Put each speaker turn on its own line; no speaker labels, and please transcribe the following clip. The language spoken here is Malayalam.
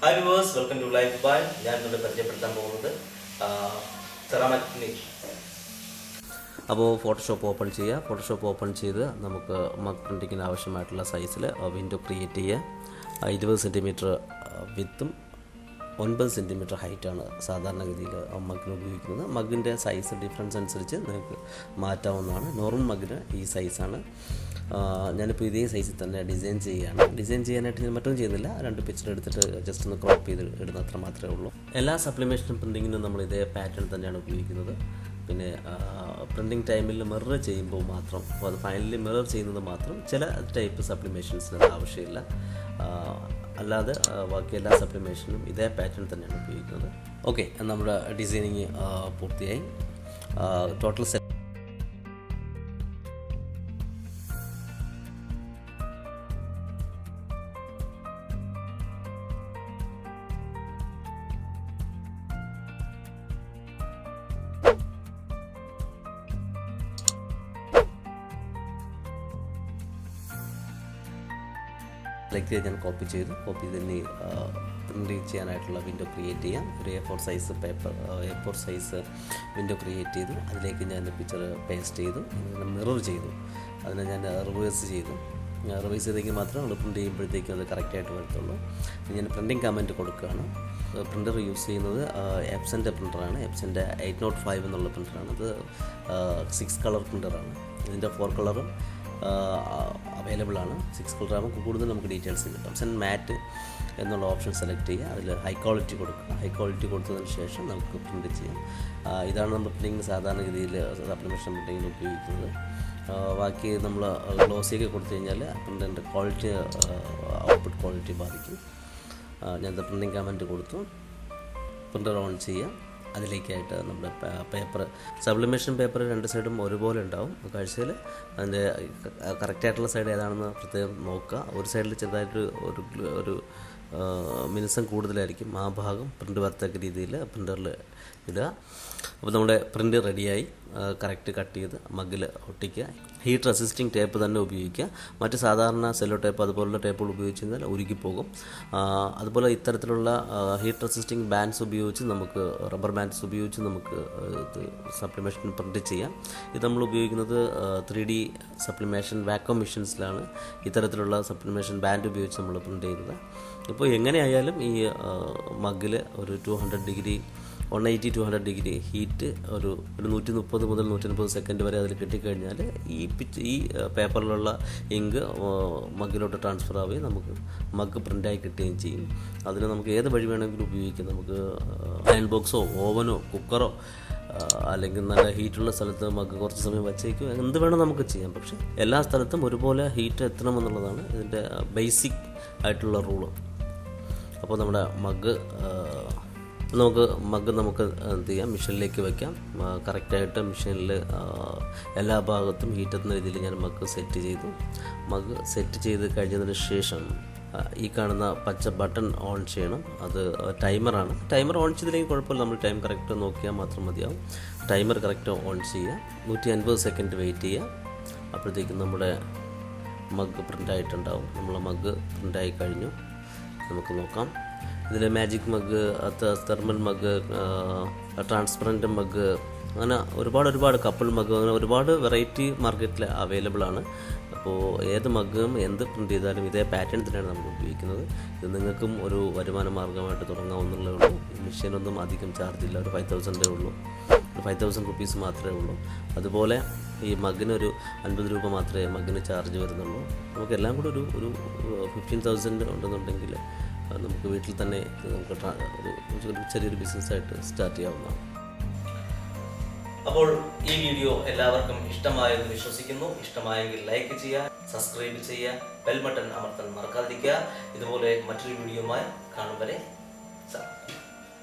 Hi viewers, welcome to life by. ഞാൻ ഇവിടെ പരിചയപ്പെടുത്താൻ പോകുന്നത് സെറാമിക്. അപ്പോൾ ഫോട്ടോഷോപ്പ് ഓപ്പൺ ചെയ്ത് നമുക്ക് മഗ് പ്രിൻറ്റിങ്ങിന് ആവശ്യമായിട്ടുള്ള സൈസിൽ വിൻഡോ ക്രിയേറ്റ് ചെയ്യുക. 20 സെൻറ്റിമീറ്റർ വിത്തും 9 സെൻറ്റിമീറ്റർ ഹൈറ്റാണ് സാധാരണഗതിയിൽ മഗ്ഗിന് ഉപയോഗിക്കുന്നത്. മഗ്ഗിൻ്റെ സൈസ് ഡിഫറൻസ് അനുസരിച്ച് നിങ്ങൾക്ക് മാറ്റാവുന്നതാണ്. നോർമൽ മഗ്ഗിന് ഈ സൈസാണ്. ഞാനിപ്പോൾ ഇതേ സൈസിൽ തന്നെ ഡിസൈൻ ചെയ്യാനായിട്ട് ഞാൻ മറ്റൊന്നും ചെയ്യുന്നില്ല. 2 പിക്ചർ എടുത്തിട്ട് ജസ്റ്റ് ഒന്ന് ക്രോപ്പ് ചെയ്ത് ഇടുന്ന അത്ര മാത്രമേ ഉള്ളൂ. എല്ലാ സപ്ലിമേഷൻ പ്രിൻറ്റിങ്ങിനും നമ്മൾ ഇതേ പാറ്റേൺ തന്നെയാണ് ഉപയോഗിക്കുന്നത്. പിന്നെ പ്രിൻറ്റിങ് ടൈമിൽ മിറർ ചെയ്യുമ്പോൾ മാത്രം, അപ്പോൾ അത് ഫൈനലി മിറർ ചെയ്യുന്നത് മാത്രം ചില ടൈപ്പ് സപ്ലിമേഷൻസിന് അത് ആവശ്യമില്ല. അല്ലാതെ ബാക്കി എല്ലാ സപ്ലിമേഷനും ഇതേ പാറ്റേൺ തന്നെയാണ് ഉപയോഗിക്കുന്നത്. ഓക്കെ, നമ്മുടെ ഡിസൈനിങ് പൂർത്തിയായി. ടോട്ടൽ സെറ്റ് ഞാൻ കോപ്പി ചെയ്ത് ഇനി പ്രിൻ്റ് ചെയ്യാനായിട്ടുള്ള വിൻഡോ ക്രിയേറ്റ് ചെയ്യാം. ഒരു A4 സൈസ് വിൻഡോ ക്രിയേറ്റ് ചെയ്തു. അതിലേക്ക് ഞാൻ പിക്ചർ പേസ്റ്റ് ചെയ്തു. മിറർ ചെയ്തു. അതിനെ ഞാൻ റിവേഴ്സ് ചെയ്തെങ്കിൽ മാത്രമേ നമ്മൾ പ്രിൻ്റ് ചെയ്യുമ്പോഴത്തേക്കും അത് കറക്റ്റായിട്ട് വരത്തുള്ളൂ. ഞാൻ പ്രിൻറ്റിങ് കമൻറ്റ് കൊടുക്കുകയാണ്. പ്രിൻ്റർ യൂസ് ചെയ്യുന്നത് എപ്സൻ്റെ പ്രിൻ്ററാണ്. എപ്സൻ്റെ 805 എന്നുള്ള പ്രിൻ്ററാണ്. അത് 6 കളർ പ്രിൻ്ററാണ്. ഇതിൻ്റെ 4 കളറും അവൈലബിൾ ആണ്. 6 കളർ ആകുമ്പോൾ കൂടുതൽ നമുക്ക് ഡീറ്റെയിൽസ് കിട്ടും. എപ്സൺ മാറ്റ് എന്നുള്ള ഓപ്ഷൻ സെലക്ട് ചെയ്യുക. അതിൽ ഹൈ ക്വാളിറ്റി കൊടുക്കുക. ഹൈ ക്വാളിറ്റി കൊടുത്തതിന് ശേഷം നമുക്ക് പ്രിൻറ്റ് ചെയ്യാം. ഇതാണ് നമ്മൾ പ്രിൻറ്റിങ്ങിന് സാധാരണഗതിയിൽ സപ്ലിമേഷൻ പ്രിൻറ്റിങ്ങിന് ഉപയോഗിക്കുന്നത്. ബാക്കി നമ്മൾ ഗ്ലോസിയൊക്കെ കൊടുത്തു കഴിഞ്ഞാൽ പ്രിൻറ്റിൻ്റെ ക്വാളിറ്റി, ഔട്ട്പുട്ട് ക്വാളിറ്റി ബാധിക്കും. ഞാൻ പ്രിൻറ്റിങ് കമൻറ്റ് കൊടുത്തു. പ്രിൻ്റർ ഓൺ ചെയ്യുക. അതിലേക്കായിട്ട് നമ്മുടെ സബ്ലിമേഷൻ പേപ്പർ 2 സൈഡും ഒരുപോലെ ഉണ്ടാവും. കാഴ്ചയിൽ അതിൻ്റെ കറക്റ്റായിട്ടുള്ള സൈഡ് ഏതാണെന്ന് പ്രത്യേകം നോക്കുക. ഒരു സൈഡിൽ ചെറുതായിട്ട് ഒരു മിനുസം കൂടുതലായിരിക്കും. ആ ഭാഗം പ്രിൻ്റ് വരത്തക്ക രീതിയിൽ പ്രിൻ്ററിൽ ഇടുക. അപ്പോൾ നമ്മുടെ പ്രിൻ്റ് റെഡിയായി. കറക്റ്റ് കട്ട് ചെയ്ത് മഗ്ഗിൽ ഒട്ടിക്കുക. ഹീറ്റ് റെസിസ്റ്റിംഗ് ടേപ്പ് തന്നെ ഉപയോഗിക്കുക. മറ്റ് സാധാരണ സെല്ലോ ടേപ്പ് അതുപോലുള്ള ടേപ്പുകൾ ഉപയോഗിച്ച് കഴിഞ്ഞാൽ ഉരുകിപ്പോകും. അതുപോലെ ഇത്തരത്തിലുള്ള ഹീറ്റ് റെസിസ്റ്റിംഗ് ബാൻഡ്സ് ഉപയോഗിച്ച് റബ്ബർ ബാൻഡ്സ് ഉപയോഗിച്ച് നമുക്ക് സപ്ലിമേഷൻ പ്രിൻറ്റ് ചെയ്യാം. ഇത് നമ്മൾ ഉപയോഗിക്കുന്നത് 3D സപ്ലിമേഷൻ വാക്വം മെഷീൻസിലാണ് ഇത്തരത്തിലുള്ള സപ്ലിമേഷൻ ബാൻഡ് ഉപയോഗിച്ച് നമ്മൾ പ്രിൻറ്റ് ചെയ്യുന്നത്. ഇപ്പോൾ എങ്ങനെയായാലും ഈ മഗ്ഗിൽ ഒരു 180-200 ഡിഗ്രി ഹീറ്റ് ഒരു 130 മുതൽ 140 സെക്കൻഡ് വരെ അതിൽ കിട്ടിക്കഴിഞ്ഞാൽ ഈ പേപ്പറിലുള്ള ഇങ്ക് മഗ്ഗിലോട്ട് ട്രാൻസ്ഫർ ആവുകയും നമുക്ക് മഗ്ഗ് പ്രിൻ്റായി കിട്ടുകയും ചെയ്യും. അതിന് നമുക്ക് ഏത് വഴി വേണമെങ്കിലും ഉപയോഗിക്കാം. നമുക്ക് അയൺ ബോക്സോ ഓവനോ കുക്കറോ അല്ലെങ്കിൽ നല്ല ഹീറ്റുള്ള സ്ഥലത്ത് മഗ്ഗ് കുറച്ച് സമയം വച്ചേക്കും, എന്ത് വേണം നമുക്ക് ചെയ്യാം. പക്ഷേ എല്ലാ സ്ഥലത്തും ഒരുപോലെ ഹീറ്റ് എത്തണമെന്നുള്ളതാണ് ഇതിൻ്റെ ബേസിക് ആയിട്ടുള്ള റൂള്. അപ്പോൾ നമ്മുടെ മഗ്ഗ് എന്ത് ചെയ്യാം, മെഷീനിലേക്ക് വയ്ക്കാം. കറക്റ്റായിട്ട് മെഷീനിൽ എല്ലാ ഭാഗത്തും ഹീറ്റെത്തുന്ന രീതിയിൽ ഞാൻ മഗ്ഗ് സെറ്റ് ചെയ്ത് കഴിഞ്ഞതിന് ശേഷം ഈ കാണുന്ന പച്ച ബട്ടൺ ഓൺ ചെയ്യണം. അത് ടൈമറാണ്. ടൈമർ ഓൺ ചെയ്തില്ലെങ്കിൽ കുഴപ്പമില്ല. നമ്മൾ ടൈം കറക്റ്റ് നോക്കിയാൽ മാത്രം മതിയാവും. ടൈമർ കറക്റ്റ് ഓൺ ചെയ്യുക. 150 സെക്കൻഡ് വെയിറ്റ് ചെയ്യുക. അപ്പോഴത്തേക്കും നമ്മുടെ മഗ്ഗ് പ്രിൻ്റായിട്ടുണ്ടാവും. നമ്മളെ മഗ്ഗ് പ്രിൻ്റായി കഴിഞ്ഞു. നമുക്ക് നോക്കാം. ഇതിൽ magic mug, thermal mug, transparent mug, അങ്ങനെ ഒരുപാട് കപ്പിൾ മഗ്ഗ്, അങ്ങനെ ഒരുപാട് വെറൈറ്റി മാർക്കറ്റിൽ അവൈലബിൾ ആണ്. അപ്പോൾ ഏത് മഗ്ഗും എന്ത് പ്രിൻറ്റ് ചെയ്താലും ഇതേ പാറ്റേൺ തന്നെയാണ് നമ്മൾ ഉപയോഗിക്കുന്നത്. ഇത് നിങ്ങൾക്കും ഒരു വരുമാന മാർഗ്ഗമായിട്ട് തുടങ്ങാവുന്നതേ ഉള്ളൂ. മെഷീനൊന്നും അധികം ചാർജില്ല. ഒരു 5,000 ഉള്ളൂ. 5,000 റുപ്പീസ് മാത്രമേ ഉള്ളൂ. അതുപോലെ ഈ മഗ്ഗിനൊരു 50 രൂപ മാത്രമേ മഗ്ഗിന് ചാർജ് വരുന്നുള്ളൂ. നമുക്കെല്ലാം കൂടെ ഒരു 15,000 ഉണ്ടെന്നുണ്ടെങ്കിൽ നമുക്ക് വീട്ടിൽ തന്നെ നമുക്ക് ചെറിയൊരു ബിസിനസ്സായിട്ട് സ്റ്റാർട്ട് ചെയ്യാവുന്നതാണ്. അപ്പോൾ ഈ വീഡിയോ എല്ലാവർക്കും ഇഷ്ടമായെന്ന് വിശ്വസിക്കുന്നു. ഇഷ്ടമായെങ്കിൽ ലൈക്ക് ചെയ്യുക, സബ്സ്ക്രൈബ് ചെയ്യുക, ബെൽ ബട്ടൺ അമർത്താൻ മറക്കാതിരിക്കുക. ഇതുപോലെ മറ്റൊരു വീഡിയോയുമായി കാണും വരെ.